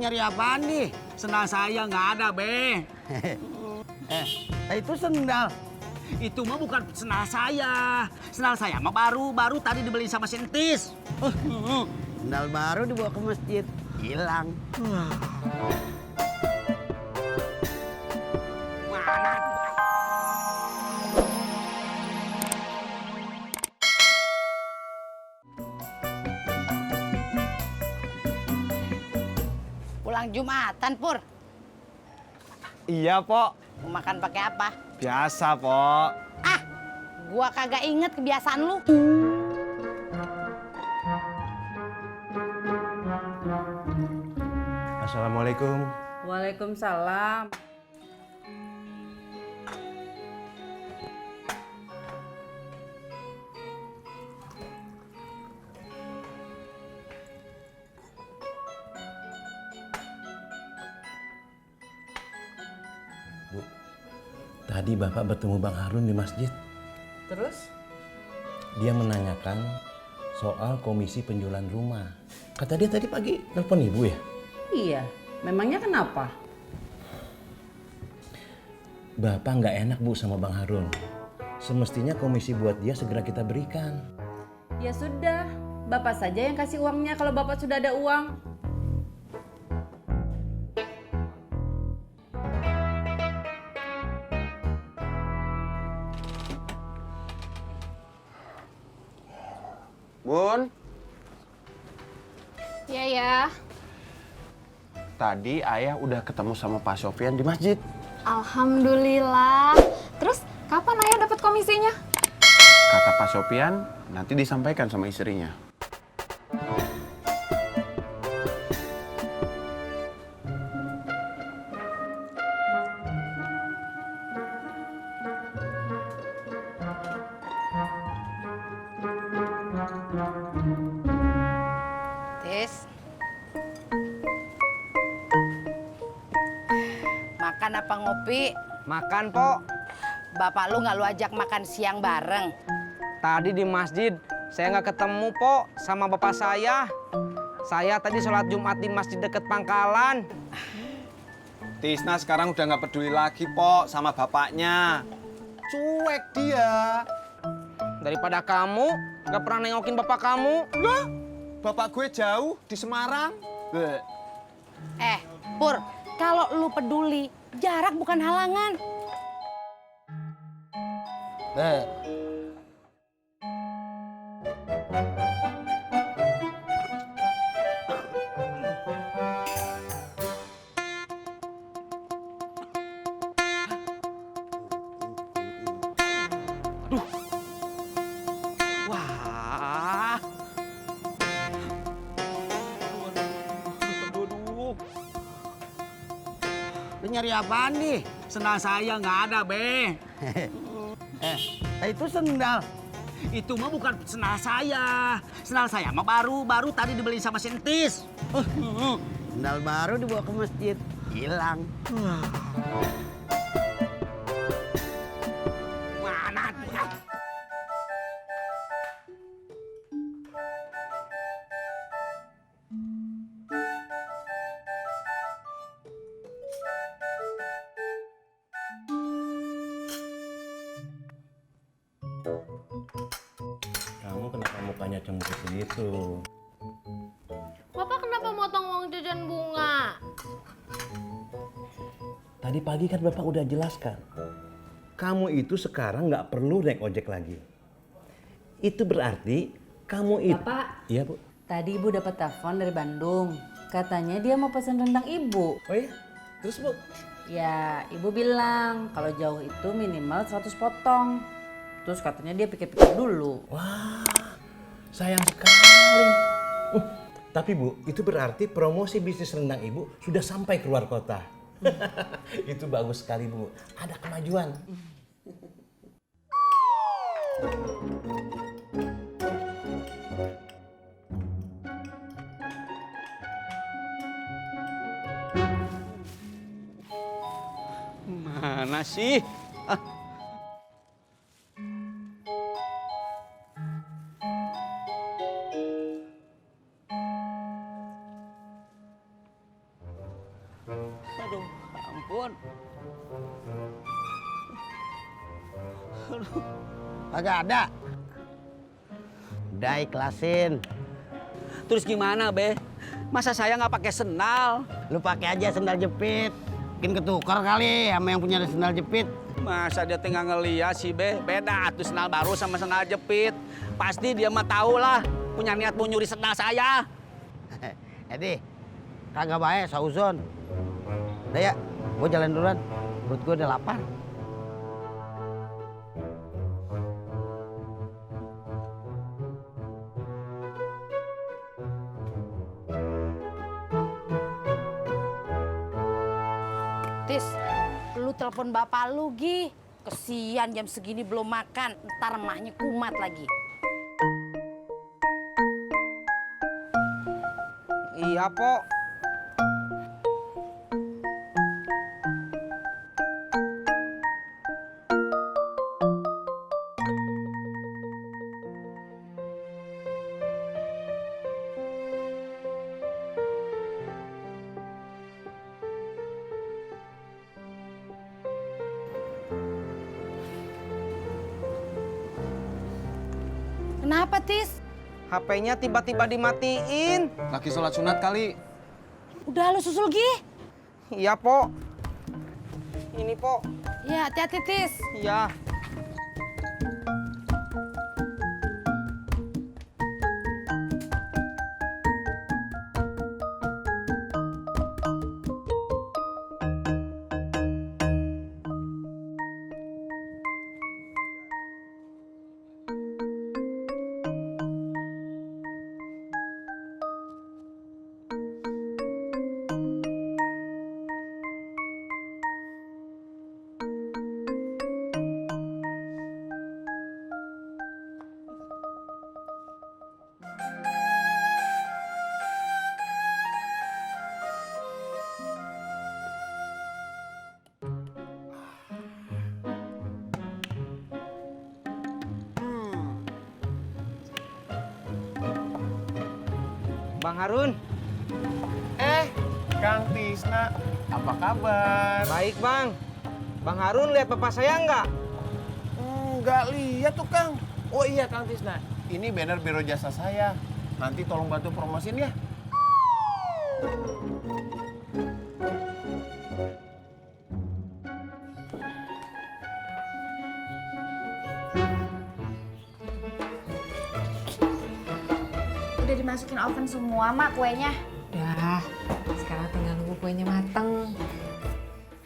nyari apaan nih? Sendal saya nggak ada, Be. Itu sendal. Itu mah bukan sendal saya. Sendal saya mah baru tadi dibeli sama Sintis. Sendal baru dibawa ke masjid, hilang. Mana? Pulang Jumatan, Pur. Iya, Pok. Mau makan pakai apa? Biasa, Pok. Ah, gua kagak inget kebiasaan lu. Assalamualaikum. Waalaikumsalam. Bu, tadi Bapak bertemu Bang Harun di masjid. Terus? Dia menanyakan soal komisi penjualan rumah. Kata dia tadi pagi telepon Ibu ya? Iya, memangnya kenapa? Bapak nggak enak Bu sama Bang Harun. Semestinya komisi buat dia segera kita berikan. Ya sudah, Bapak saja yang kasih uangnya kalau Bapak sudah ada uang. Bun, Iya ya. tadi ayah udah ketemu sama Pak Sofyan di masjid. Alhamdulillah. Terus kapan ayah dapat komisinya? Kata Pak Sofyan, nanti disampaikan sama istrinya. Tis. Makan apa ngopi? Makan, Pok. Bapak lu nggak lu ajak makan siang bareng? Tadi di masjid saya nggak ketemu, Pok, sama bapak saya. Saya tadi sholat Jumat di masjid deket pangkalan. Tisna sekarang udah nggak peduli lagi, Pok, sama bapaknya. Cuek dia. Daripada kamu nggak pernah nengokin bapak kamu. Lah, bapak gue jauh di Semarang. Bleh. Pur, kalau lu peduli, jarak bukan halangan. Wah. Lu nyari apaan nih? Sendal saya nggak ada, Be. Itu sendal. Itu mah bukan sendal saya. Sendal saya mah baru tadi dibeli sama Sintis. Sendal baru dibawa ke masjid, hilang. Mana? Kamu kenapa mukanya cemburu begitu? Bapak kenapa motong uang jajan bunga? Tadi pagi kan Bapak udah jelaskan. Kamu itu sekarang nggak perlu naik ojek lagi. Itu berarti kamu itu... Bapak. Iya, Bu. Tadi Ibu dapat telepon dari Bandung. Katanya dia mau pesan rendang Ibu. Oh iya? Terus, Bu? Ya, Ibu bilang kalau jauh itu minimal 100 potong. Terus katanya dia pikir-pikir dulu. Wah, sayang sekali. Tapi Bu, itu berarti promosi bisnis rendang Ibu sudah sampai keluar kota. Itu bagus sekali, Bu. Ada kemajuan. Mana sih? Aduh, ampun. Aduh. Kagak ada. Udah ikhlasin. Terus gimana, Be? Masa saya nggak pakai sendal? Lu pakai aja sendal jepit. Mungkin ketukar kali sama yang punya sendal jepit. Masa dia tinggal ngeliat sih, Be? Beda tuh sendal baru sama sendal jepit. Pasti dia mah tahu lah punya niat mau nyuri sendal saya. Edi, kagak baik sauzon. Udah ya, gue jalan duluan. Perut gue udah lapar. Tis, lu telepon bapak lu, Gi. Kesian jam segini belum makan, ntar emahnya kumat lagi. Iya, Pok. Kenapa, Tis? HP-nya tiba-tiba dimatiin. Lagi sholat sunat kali. Udah lu susul, Gi. Iya, Pok. Ini, Pok. Ya, hati-hati, Tis. Iya. Bang Harun. Kang Tisna, apa kabar? Baik, Bang. Bang Harun lihat bapak saya nggak? Nggak lihat tuh, Kang. Oh iya, Kang Tisna. Ini banner biro jasa saya. Nanti tolong bantu promosin ya. Udah dimasukin oven semua, Mak, kuenya. Udah, sekarang tinggal nunggu kuenya mateng.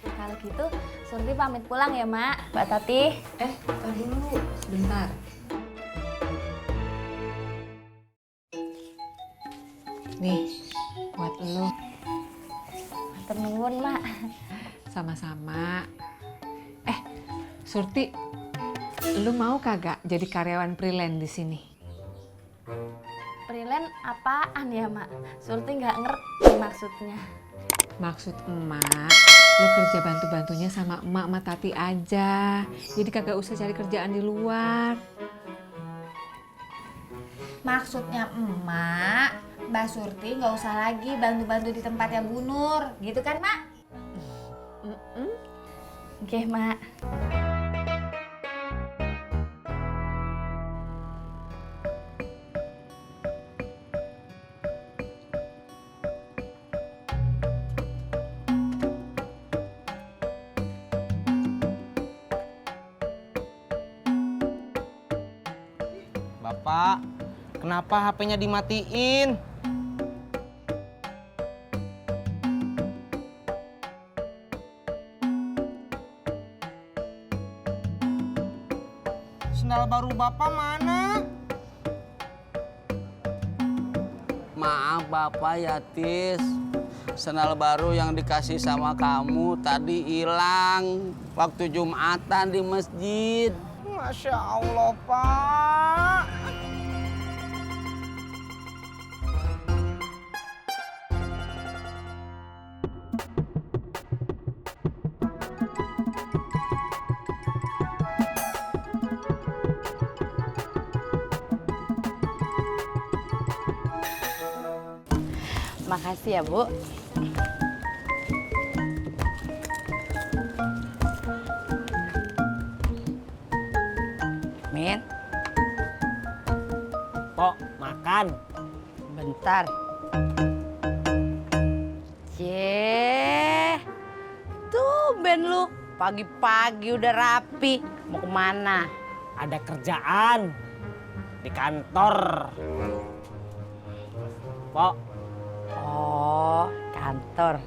Kalau gitu, Surti pamit pulang ya, Mak. Mbak Tati. Tar dulu, sebentar. Nih, buat lu. Matur nuwun, Mak. Sama-sama. Surti, lu mau kagak jadi karyawan freelance di sini? Freelance apaan ya, Mak? Surti nggak ngerti maksudnya. Maksud emak, lu kerja bantu-bantunya sama emak sama Tati aja. Jadi kagak usah cari kerjaan di luar. Maksudnya emak, Mbak Surti nggak usah lagi bantu-bantu di tempatnya Bu Nur, gitu kan, Mak? Oke, Mak. Bapak, kenapa HP-nya dimatiin? Sendal baru Bapak mana? Maaf Bapak ya, Tis. Sendal baru yang dikasih sama kamu tadi hilang waktu Jumatan di masjid. Masya Allah, Pak. Makasih ya, Bu. Bentar. Tumben lu, pagi-pagi udah rapi. Mau kemana? Ada kerjaan di kantor. Pok, Oh, kantor.